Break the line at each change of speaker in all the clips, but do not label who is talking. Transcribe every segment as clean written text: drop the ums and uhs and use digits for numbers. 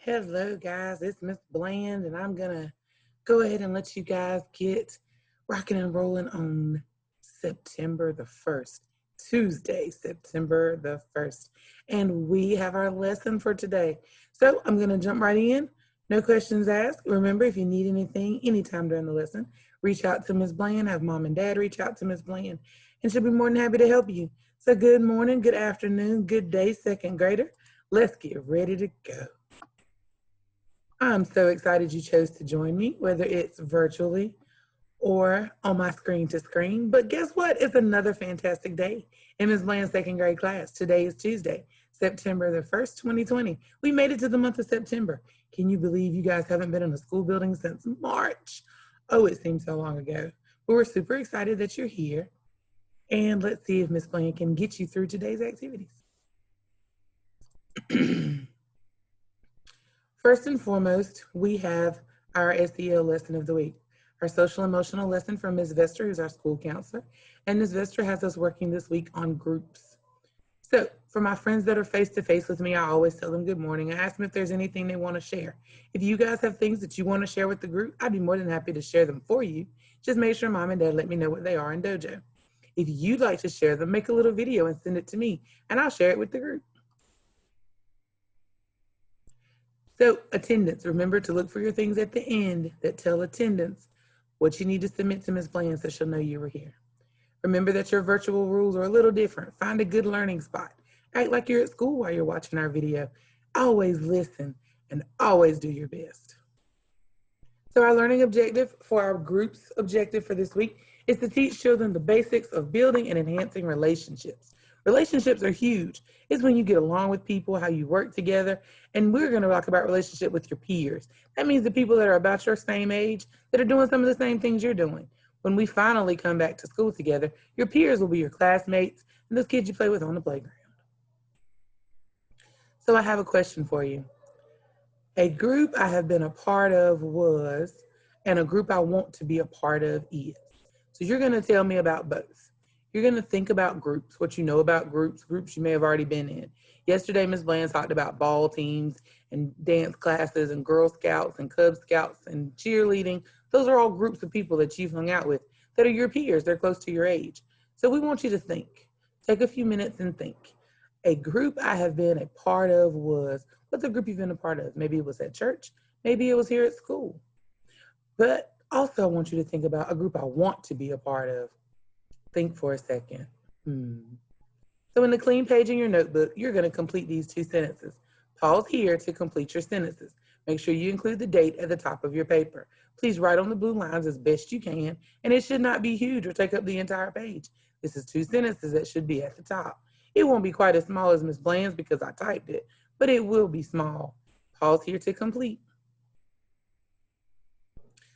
Hello, guys. It's Miss Bland, and I'm gonna go ahead and let you guys get rocking and rolling on September the 1st, Tuesday, September the 1st. And we have our lesson for today. So I'm gonna jump right in. No questions asked. Remember, if you need anything anytime during the lesson, reach out to Miss Bland. Have mom and dad reach out to Miss Bland, and she'll be more than happy to help you. So good morning, good afternoon, good day, second grader. Let's get ready to go. I'm so excited you chose to join me, whether it's virtually or on my screen to screen. But guess what? It's another fantastic day in Ms. Bland's second grade class. Today is Tuesday, September the 1st, 2020. We made it to the month of September. Can you believe you guys haven't been in a school building since March? Oh, it seems so long ago. But we're super excited that you're here. And let's see if Ms. Bland can get you through today's activities. First and foremost, we have our SEL lesson of the week, our social emotional lesson from Ms. Vester, who's our school counselor. And Ms. Vester has us working this week on groups. So for my friends that are face-to-face with me, I always tell them good morning. I ask them if there's anything they want to share. If you guys have things that you want to share with the group, I'd be more than happy to share them for you. Just make sure mom and dad let me know what they are in Dojo. If you'd like to share them, make a little video and send it to me, and I'll share it with the group. So attendance, remember to look for your things at the end that tell attendance what you need to submit to Ms. Bland so she'll know you were here. Remember that your virtual rules are a little different. Find a good learning spot. Act like you're at school while you're watching our video. Always listen and always do your best. So our learning objective for our group's objective for this week is to teach children the basics of building and enhancing relationships. Relationships are huge. It's when you get along with people, how you work together, and we're going to talk about relationship with your peers. That means the people that are about your same age, that are doing some of the same things you're doing. When we finally come back to school together, your peers will be your classmates and those kids you play with on the playground. So I have a question for you. A group I have been a part of was, and a group I want to be a part of is. So you're going to tell me about both. You're going to think about groups, what you know about groups you may have already been in. Yesterday, Ms. Bland talked about ball teams and dance classes and Girl Scouts and Cub Scouts and cheerleading. Those are all groups of people that you've hung out with that are your peers. They're close to your age. So we want you to think. Take a few minutes and think. A group I have been a part of was, what's a group you've been a part of? Maybe it was at church. Maybe it was here at school. But also I want you to think about a group I want to be a part of. Think for a second. So in the clean page in your notebook, you're going to complete these two sentences. Pause here to complete your sentences. Make sure you include the date at the top of your paper. Please write on the blue lines as best you can, and it should not be huge or take up the entire page. This is two sentences that should be at the top. It won't be quite as small as Ms. Bland's because I typed it, but it will be small. Pause here to complete.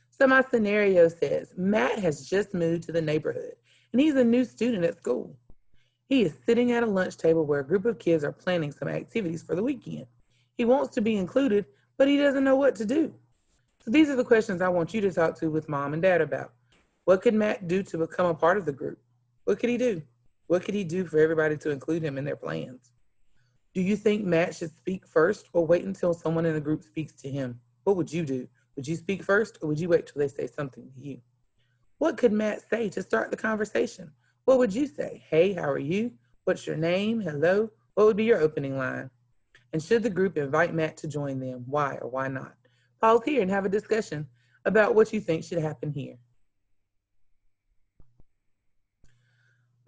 So my scenario says, Matt has just moved to the neighborhood, and he's a new student at school. He is sitting at a lunch table where a group of kids are planning some activities for the weekend. He wants to be included, but he doesn't know what to do. So these are the questions I want you to talk to with mom and dad about. What could Matt do to become a part of the group? What could he do? What could he do for everybody to include him in their plans? Do you think Matt should speak first or wait until someone in the group speaks to him? What would you do? Would you speak first or would you wait till they say something to you? What could Matt say to start the conversation? What would you say? Hey, how are you? What's your name? Hello? What would be your opening line? And should the group invite Matt to join them? Why or why not? Pause here and have a discussion about what you think should happen here.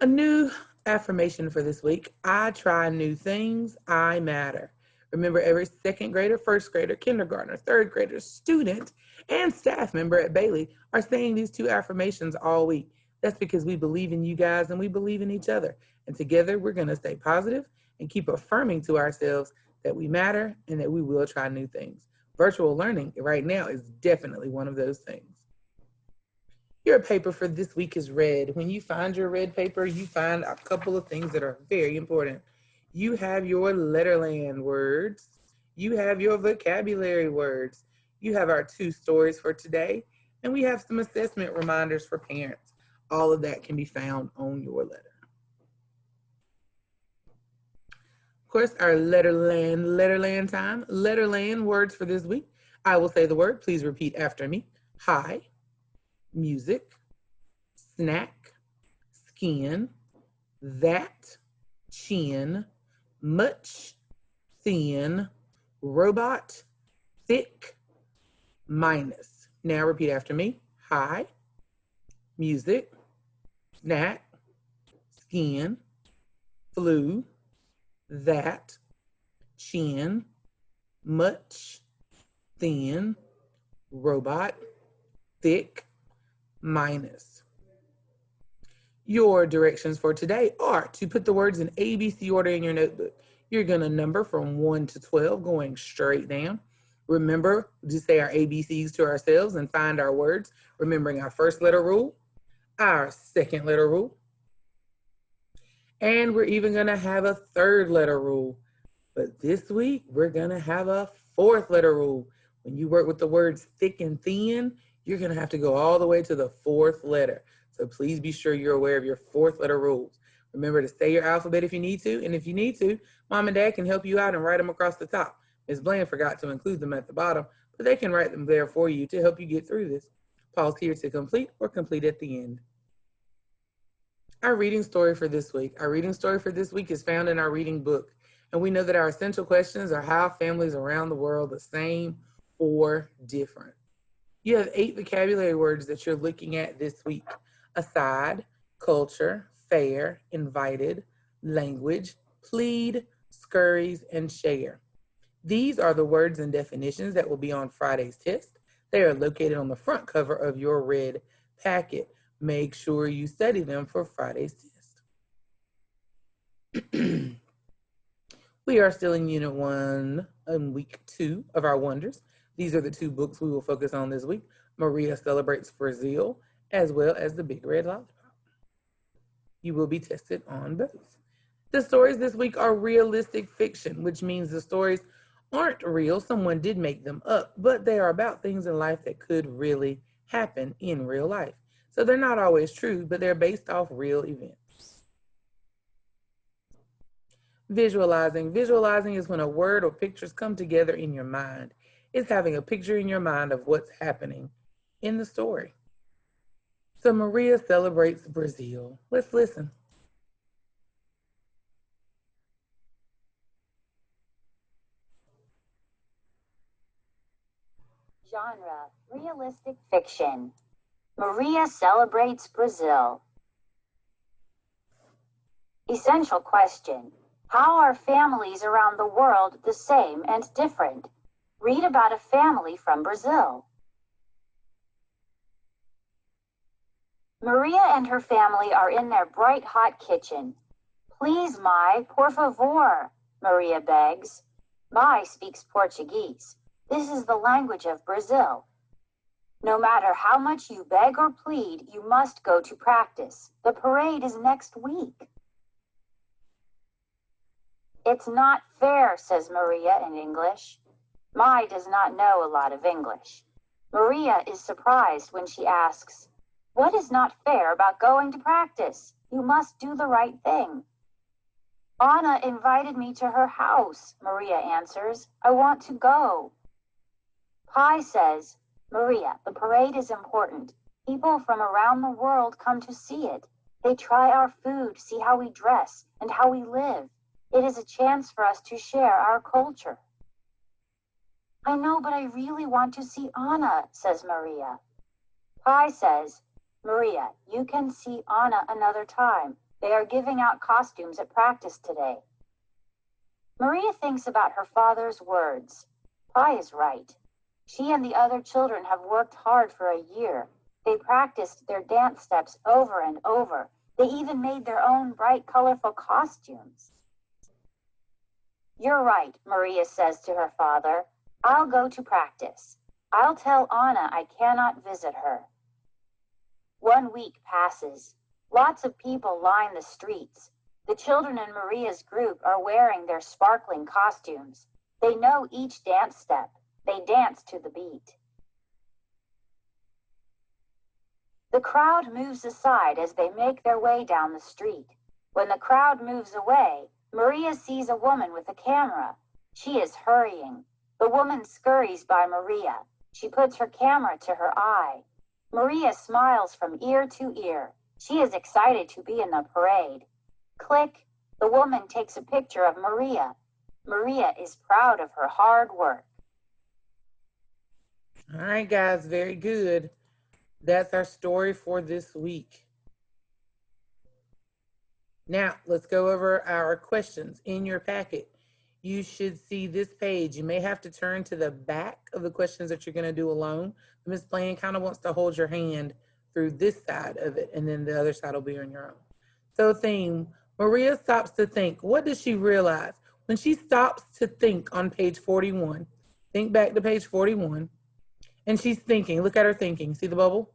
A new affirmation for this week. I try new things. I matter. Remember, every second grader, first grader, kindergartner, third grader, student, and staff member at Bailey are saying these two affirmations all week. That's because we believe in you guys and we believe in each other. And together we're going to stay positive and keep affirming to ourselves that we matter and that we will try new things. Virtual learning right now is definitely one of those things. Your paper for this week is red. When you find your red paper, you find a couple of things that are very important. You have your letterland words. You have your vocabulary words. You have our two stories for today. And we have some assessment reminders for parents. All of that can be found on your letter. course, our Letterland time. Letterland words for this week. I will say the word. Please repeat after me. High, music, snack, skin, that, chin, much, thin, robot, thick, minus. Now repeat after me. High, music, snack, skin, flu, that, chin, much, thin, robot, thick, minus. Your directions for today are to put the words in ABC order in your notebook. You're going to number from 1 to 12, going straight down. Remember to say our ABCs to ourselves and find our words, remembering our first letter rule, our second letter rule, and we're even going to have a third letter rule. But this week, we're going to have a fourth letter rule. When you work with the words thick and thin, you're going to have to go all the way to the fourth letter. So please be sure you're aware of your fourth letter rules. Remember to say your alphabet if you need to, and if you need to, Mom and Dad can help you out and write them across the top. Ms. Bland forgot to include them at the bottom, but they can write them there for you to help you get through this. Pause here to complete or complete at the end. Our reading story for this week. Our reading story for this week is found in our reading book. And we know that our essential questions are how families around the world the same or different. You have 8 vocabulary words that you're looking at this week. Aside, culture, fair, invited, language, plead, scurries, and share. These are the words and definitions that will be on Friday's test. They are located on the front cover of your red packet. Make sure you study them for Friday's test. We are still in Unit 1 in Week 2 of our Wonders. These are the 2 books we will focus on this week. Maria Celebrates Brazil, as well as The Big Red Lollipop. You will be tested on both. The stories this week are realistic fiction, which means the stories aren't real. Someone did make them up, but they are about things in life that could really happen in real life. So they're not always true, but they're based off real events. Visualizing. Visualizing is when a word or pictures come together in your mind. It's having a picture in your mind of what's happening in the story. So Maria celebrates Brazil. Let's listen.
Genre, realistic fiction. Maria celebrates Brazil. Essential question. How are families around the world the same and different? Read about a family from Brazil. Maria and her family are in their bright hot kitchen. Please, Mai, por favor, Maria begs. Mai speaks Portuguese. This is the language of Brazil. No matter how much you beg or plead, you must go to practice. The parade is next week. It's not fair, says Maria in English. Mai does not know a lot of English. Maria is surprised when she asks, "What is not fair about going to practice? You must do the right thing." Anna invited me to her house, Maria answers. I want to go. Pai says, Maria, the parade is important. People from around the world come to see it. They try our food, see how we dress, and how we live. It is a chance for us to share our culture. I know, but I really want to see Anna, says Maria. Pai says, Maria, you can see Anna another time. They are giving out costumes at practice today. Maria thinks about her father's words. Pai is right. She and the other children have worked hard for a year. They practiced their dance steps over and over. They even made their own bright, colorful costumes. You're right, Maria says to her father. I'll go to practice. I'll tell Anna I cannot visit her. 1 week passes. Lots of people line the streets. The children in Maria's group are wearing their sparkling costumes. They know each dance step. They dance to the beat. The crowd moves aside as they make their way down the street. When the crowd moves away, Maria sees a woman with a camera. She is hurrying. The woman scurries by Maria. She puts her camera to her eye. Maria smiles from ear to ear. She is excited to be in the parade. Click. The woman takes a picture of Maria. Maria is proud of her hard work.
All right, guys, very good. That's our story for this week. Now, let's go over our questions in your packet. You should see this page. You may have to turn to the back of the questions that you're going to do alone. Ms. Bland kind of wants to hold your hand through this side of it, and then the other side will be on your own. So theme, Maria stops to think. What does she realize? When she stops to think on page 41, think back to page 41, and she's thinking, look at her thinking. See the bubble?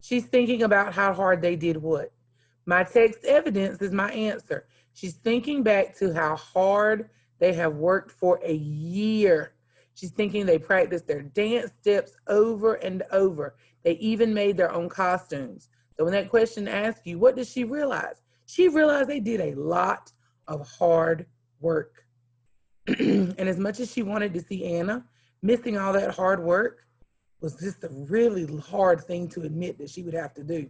She's thinking about how hard they did what? My text evidence is my answer. She's thinking back to how hard they have worked for a year. She's thinking they practiced their dance steps over and over. They even made their own costumes. So when that question asks you, what does she realize? She realized they did a lot of hard work. And as much as she wanted to see Anna, missing all that hard work was just a really hard thing to admit that she would have to do.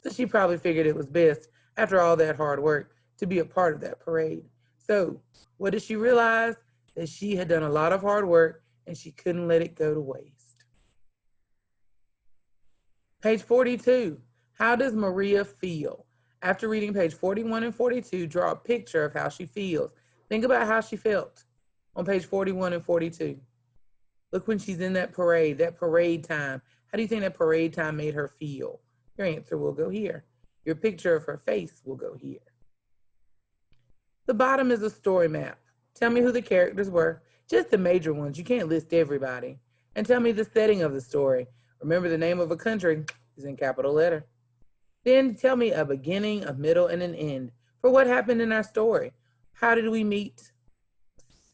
So she probably figured it was best, after all that hard work, to be a part of that parade. So what did she realize? That she had done a lot of hard work and she couldn't let it go to waste. Page 42, how does Maria feel? After reading page 41 and 42, draw a picture of how she feels. Think about how she felt on page 41 and 42. Look when she's in that parade time. How do you think that parade time made her feel? Your answer will go here. Your picture of her face will go here. The bottom is a story map. Tell me who the characters were, just the major ones. You can't list everybody. And tell me the setting of the story. Remember, the name of a country is in capital letter. Then tell me a beginning, a middle, and an end for what happened in our story. How did we meet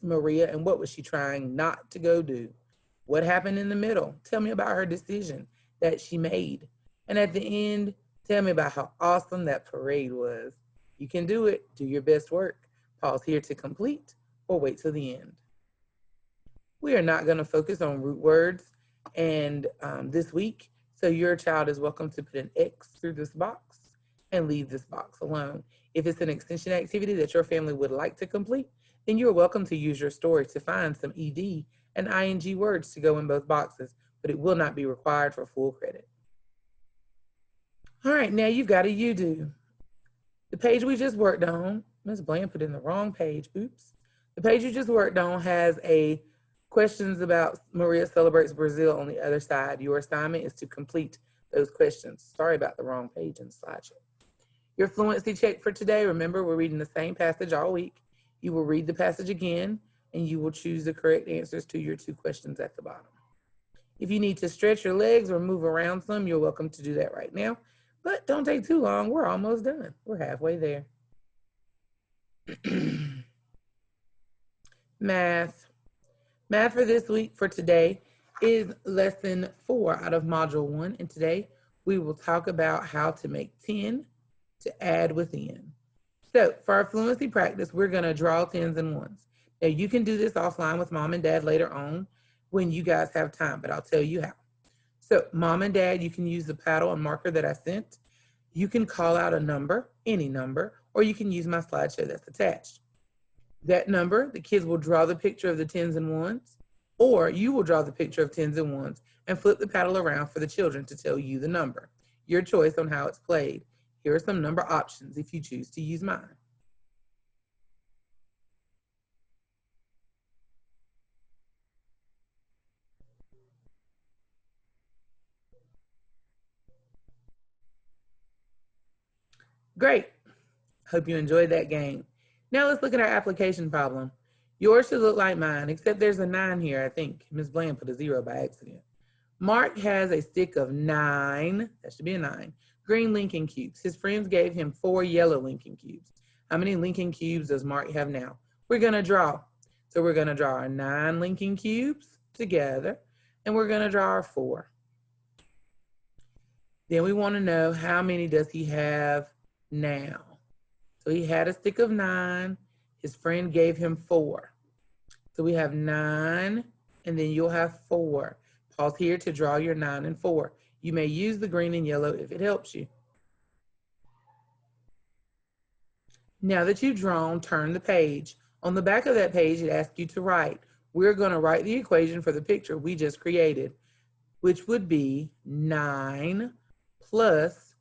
Maria and what was she trying not to go do? What happened in the middle? Tell me about her decision that she made. And at the end, tell me about how awesome that parade was. You can do it. Do your best work. Pause here to complete or wait till the end. We are not going to focus on root words and this week, so your child is welcome to put an X through this box and leave this box alone. If it's an extension activity that your family would like to complete, then you're welcome to use your story to find some ED and ING words to go in both boxes, but it will not be required for full credit. All right, now you've got a you do. The page we just worked on, Ms. Bland put in the wrong page, oops. The page you just worked on has a questions about Maria celebrates Brazil on the other side. Your assignment is to complete those questions. Sorry about the wrong page in the slideshow. Your fluency check for today, remember we're reading the same passage all week. You will read the passage again and you will choose the correct answers to your 2 questions at the bottom. If you need to stretch your legs or move around some, you're welcome to do that right now. But don't take too long. We're almost done. We're halfway there. Math. Math for this week, for today, is lesson 4 out of module 1. And today we will talk about how to make 10 to add within. So for our fluency practice, we're going to draw 10s and 1s. Now you can do this offline with mom and dad later on when you guys have time, but I'll tell you how. So mom and dad, you can use the paddle and marker that I sent. You can call out a number, any number, or you can use my slideshow that's attached. That number, the kids will draw the picture of the 10s and 1s, or you will draw the picture of 10s and 1s and flip the paddle around for the children to tell you the number. Your choice on how it's played. Here are some number options if you choose to use mine. Great. Hope you enjoyed that game. Now let's look at our application problem. Yours should look like mine, except there's a 9 here, I think. Ms. Bland put a 0 by accident. Mark has a stick of 9, that should be a 9, green Lincoln cubes. His friends gave him 4 yellow Lincoln cubes. How many Lincoln cubes does Mark have now? We're gonna draw. So we're gonna draw our 9 Lincoln cubes together, and we're gonna draw our 4. Then we wanna know how many does he have now. So he had a stick of 9, His friend gave him 4. So we have 9, and then you'll have 4. Pause here to draw your 9 and 4. You may use the green and yellow if it helps you. Now that you've drawn, turn the page. On the back of that page, it asks you to write. We're going to write the equation for the picture we just created, which would be 9 plus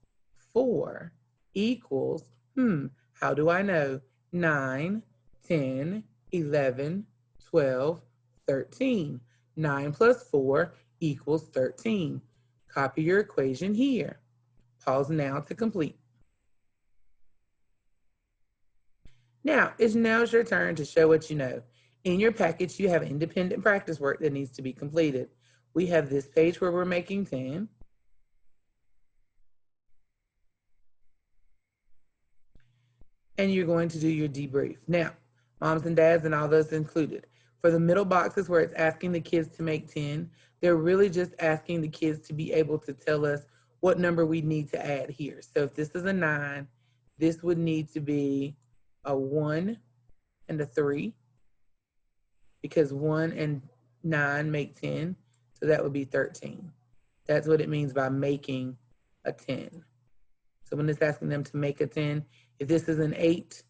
4 equals, how do I know? 9, 10, 11, 12, 13. 9 plus 4 equals 13. Copy your equation here. Pause now to complete. Now, it's your turn to show what you know. In your package, you have independent practice work that needs to be completed. We have this page where we're making 10. And you're going to do your debrief. Now, moms and dads and all those included. For the middle boxes where it's asking the kids to make 10, they're really just asking the kids to be able to tell us what number we need to add here. So if this is a 9, this would need to be a 1 and a 3, because 1 and 9 make 10, so that would be 13. That's what it means by making a 10. So when it's asking them to make a 10, if this is an 8,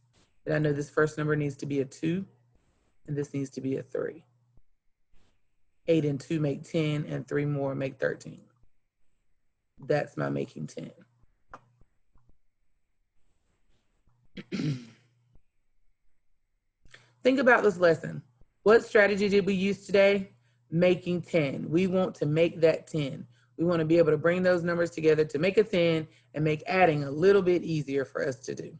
then I know this first number needs to be a 2, and this needs to be a 3. 8 and 2 make 10, and 3 more make 13. That's my making 10. Think about this lesson. What strategy did we use today? Making 10. We want to make that 10. We want to be able to bring those numbers together to make a 10 and make adding a little bit easier for us to do.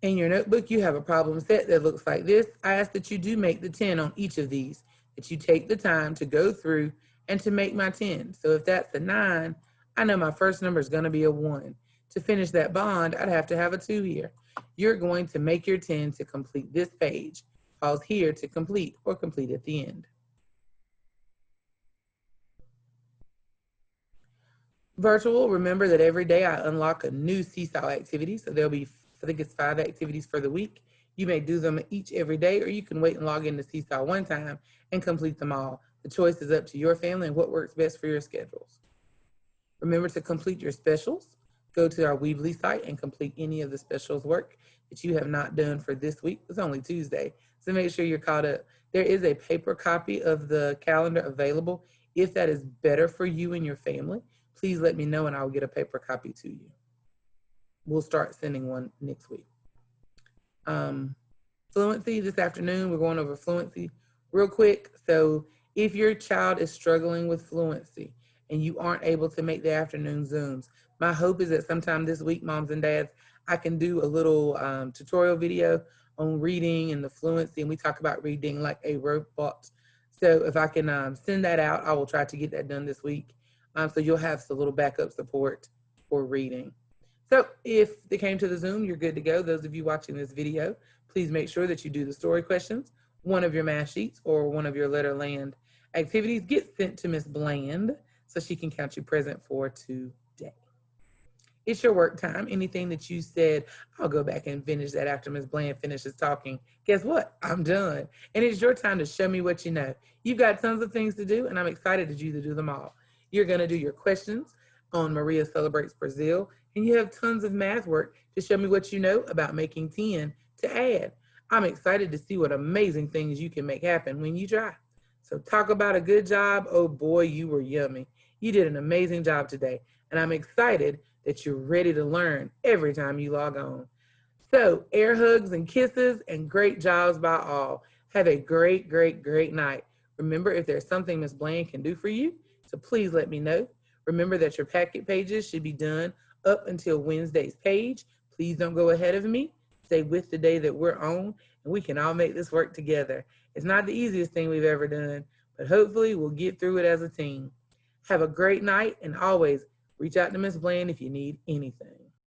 In your notebook, you have a problem set that looks like this. I ask that you do make the 10 on each of these, that you take the time to go through and to make my 10. So if that's a 9, I know my first number is going to be a 1. To finish that bond, I'd have to have a 2 here. You're going to make your 10 to complete this page. Pause here to complete or complete at the end. Virtual, remember that every day I unlock a new Seesaw activity. So there'll be, I think it's 5 activities for the week. You may do them each every day, or you can wait and log into Seesaw one time and complete them all. The choice is up to your family and what works best for your schedules. Remember to complete your specials. Go to our Weebly site and complete any of the specials work that you have not done for this week. It's only Tuesday, so make sure you're caught up. There is a paper copy of the calendar available. If that is better for you and your family, please let me know and I'll get a paper copy to you. We'll start sending one next week. Fluency this afternoon, we're going over fluency real quick. So if your child is struggling with fluency and you aren't able to make the afternoon Zooms, my hope is that sometime this week, moms and dads, I can do a little tutorial video on reading and the fluency, and we talk about reading like a robot. So if I can send that out, I will try to get that done this week. So you'll have some little backup support for reading. So if they came to the Zoom, you're good to go. Those of you watching this video, please make sure that you do the story questions, one of your math sheets, or one of your Letterland activities. Get sent to Miss Bland so she can count you present for today. It's your work time. Anything that you said, I'll go back and finish that after Miss Bland finishes talking. Guess what? I'm done. And it's your time to show me what you know. You've got tons of things to do, and I'm excited that you to do them all. You're going to do your questions on Maria Celebrates Brazil, and you have tons of math work to show me what you know about making 10 to add. I'm excited to see what amazing things you can make happen when you try. So talk about a good job. Oh boy, you were yummy. You did an amazing job today, and I'm excited that you're ready to learn every time you log on. So air hugs and kisses and great jobs by all. Have a great, great, great night. Remember, if there's something Miss Bland can do for you, so please let me know. Remember that your packet pages should be done up until Wednesday's page. Please don't go ahead of me. Stay with the day that we're on, and we can all make this work together. It's not the easiest thing we've ever done, but hopefully we'll get through it as a team. Have a great night, and always reach out to Miss Bland if you need anything.